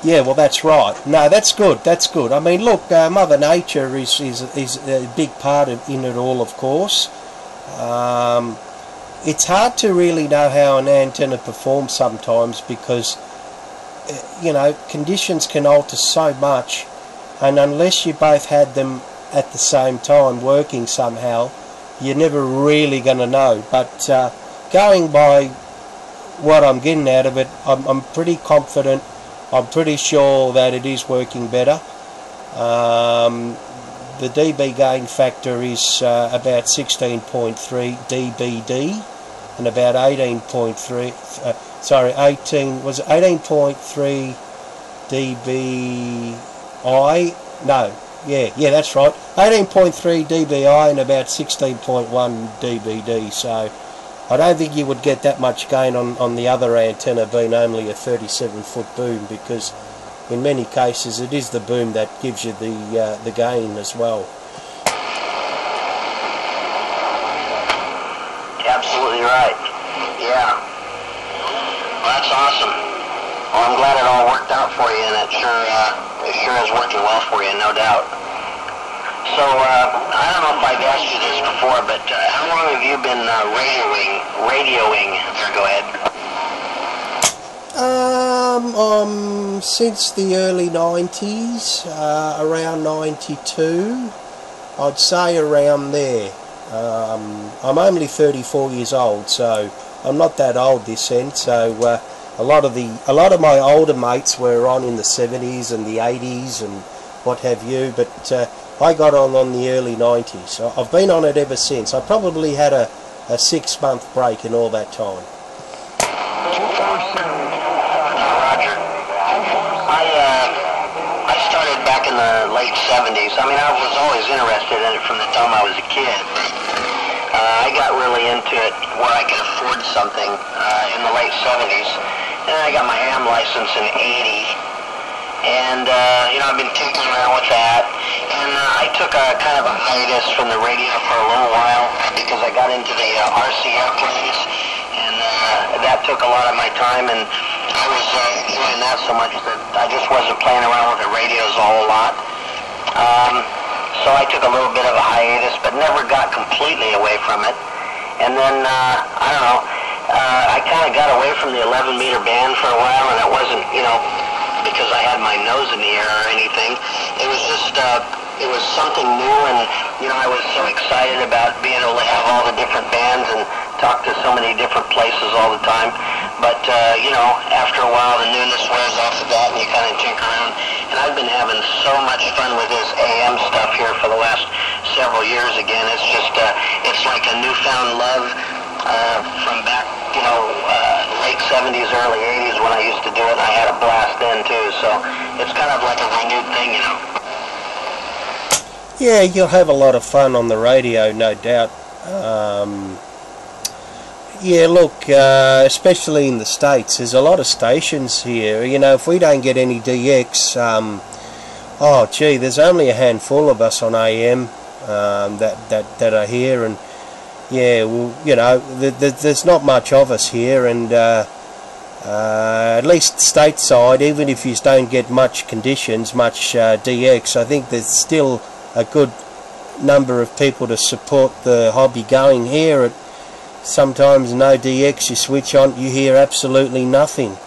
Yeah, well, that's right. No, that's good. That's good. I mean, look, Mother Nature is a big part in it all, of course. It's hard to really know how an antenna performs sometimes because, you know, conditions can alter so much, and unless you both had them at the same time working somehow, you're never really going to know. But going by what I'm getting out of it, I'm pretty confident. I'm pretty sure that it is working better. The dB gain factor is about 16.3 dBd and about 18.3 18.3 dBi. No, yeah, that's right, 18.3 dBi and about 16.1 dBd. So I don't think you would get that much gain on the other antenna being only a 37-foot boom, because in many cases it is the boom that gives you the gain as well. Absolutely right. Yeah. Well, that's awesome. Well, I'm glad it all worked out for you, and it sure is working well for you, no doubt. So, I don't know if I've asked you this before, but how long have you been radioing? Go ahead. Since the early 90s, around 92, I'd say around there. I'm only 34 years old, so I'm not that old this end. So a lot of my older mates were on in the 70s and the 80s and what have you, but I got on the early 90s. So I've been on it ever since. I probably had a 6-month break in all that time. Roger. I started back in the late 70s. I mean, I was always interested in it from the time I was a kid. I got really into it where I could afford something in the late 70s. And I got my ham license in 80. And, you know, I've been tinkering around with that. And I took a kind of a hiatus from the radio for a little while because I got into the RC airplanes. And that took a lot of my time. And I was enjoying that so much that I just wasn't playing around with the radios a whole lot. So I took a little bit of a hiatus, but never got completely away from it. And then, I don't know, I kind of got away from the 11-meter band for a while, and it wasn't, you know, because I had my nose in the air or anything. It was just, it was something new, and, you know, I was so excited about being able to have all the different bands and talk to so many different places all the time. But, you know, after a while, the newness wears off of that, and you kind of tinker around. And I've been having so much fun with this AM stuff here for the last several years again. It's just, it's like a newfound love from back, you know, late 70s, early 80s when I used to do it. And I had a blast then, too. So it's kind of like a renewed thing, you know. Yeah, you'll have a lot of fun on the radio, no doubt. Yeah, look, especially in the States, there's a lot of stations here. You know, if we don't get any DX, oh gee, there's only a handful of us on AM that are here, and yeah, well, you know, there's not much of us here, and at least stateside, even if you don't get much conditions, much DX, I think there's still a good number of people to support the hobby going here. Sometimes no DX, you switch on, you hear absolutely nothing,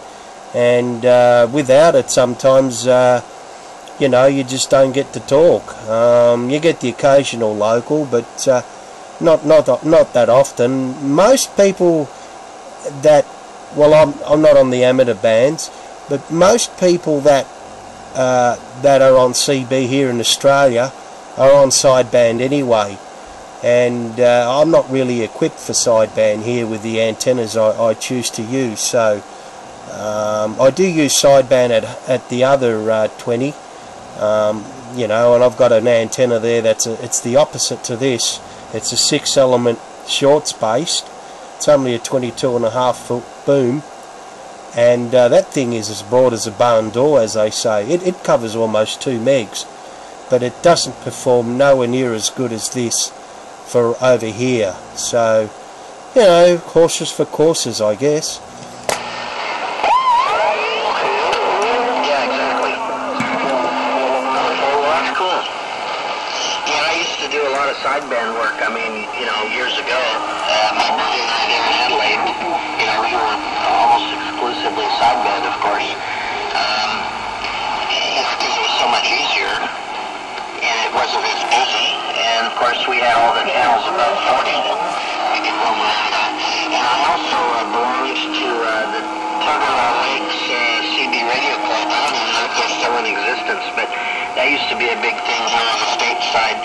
and without it sometimes you know, you just don't get to talk. You get the occasional local, but not that often. Most people that, well, I'm not on the amateur bands, but most people that that are on CB here in Australia are on sideband anyway. And I'm not really equipped for sideband here with the antennas I choose to use, so I do use sideband at the other 20, you know, and I've got an antenna there it's the opposite to this. It's a 6-element shorts based. It's only a 22.5-foot boom, and that thing is as broad as a barn door, as they say. It covers almost 2 megs, but it doesn't perform nowhere near as good as this for over here. So, you know, horses for courses, I guess. Yeah, exactly. lot of sideband work. I mean, you know, years ago, my brother and I there in Adelaide, you know, we were almost exclusively sideband, of course. Because it was so much easier, and it wasn't as busy. And of course, we had all the channels above 40 that we could roam around on. And I also belonged to the Tugger Lakes CB Radio Club. I don't even know if they're still in existence, but that used to be a big thing here on the state side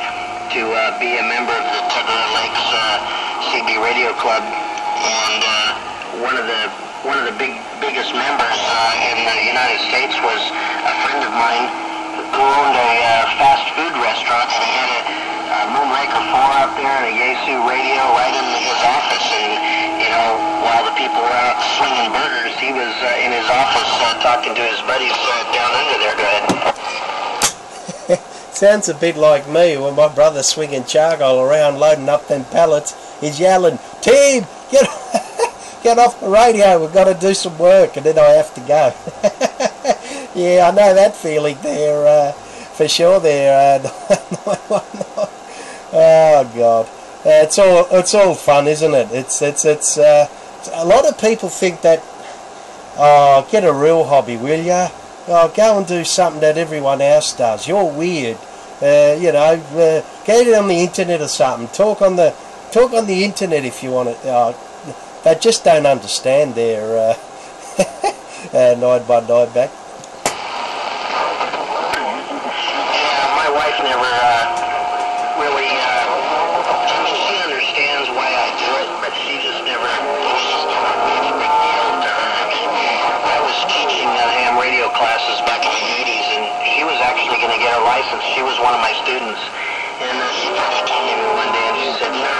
to be a member of the Tugger Lakes CB Radio Club. And one of the biggest members in the United States was a friend of mine who owned a fast food restaurant, and he had a Moonraker 4 out there and a Yaesu radio right in his office. And you know, while the people were out swinging burgers, he was in his office talking to his buddies down under there. Go ahead. Sounds a bit like me when my brother's swinging charcoal around loading up them pallets. He's yelling, "Team, get off the radio, we've got to do some work," and then I have to go. Yeah, I know that feeling there, for sure there. Oh God, it's all fun, isn't it? It's a lot of people think that, oh, get a real hobby, will ya? Oh, go and do something that everyone else does. You're weird. You know, get it on the internet or something. Talk on the internet if you want it. They just don't understand their 919 back. Yeah, my wife never really. I mean, she understands why I do it, but she just never. It's just never been a big deal to her. I mean, I was teaching ham radio classes back in the 80s, and she was actually going to get her license. She was one of my students, and she finally came to me one day and she said, "No,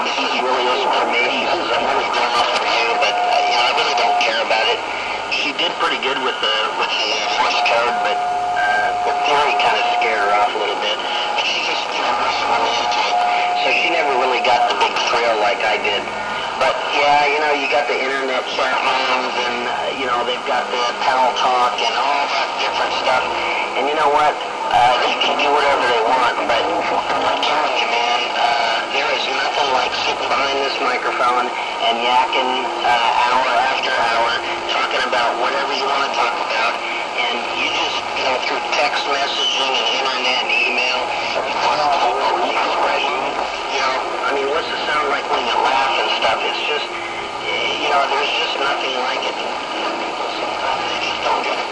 this really isn't for me." She says, "I'm really doing this for you, but you know, I really don't care about it." She did pretty good with the Morse code, but the theory kind of scared her off a little bit. But she just wasn't really into it, so she never really got the big thrill like I did. But yeah, you know, you got the internet chat rooms, and you know, they've got the panel talk and all that different stuff. And you know what? They can do whatever they want, but I'm telling you, man, there is nothing like sitting behind this microphone and yakking hour after hour, talking about whatever you want to talk about. And you just, you know, through text messaging and internet and email, you want to keep the expression, you know, I mean, what's it sound like when you laugh and stuff? It's just, you know, there's just nothing like it. People sometimes they just don't get it.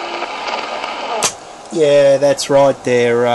Yeah, that's right there.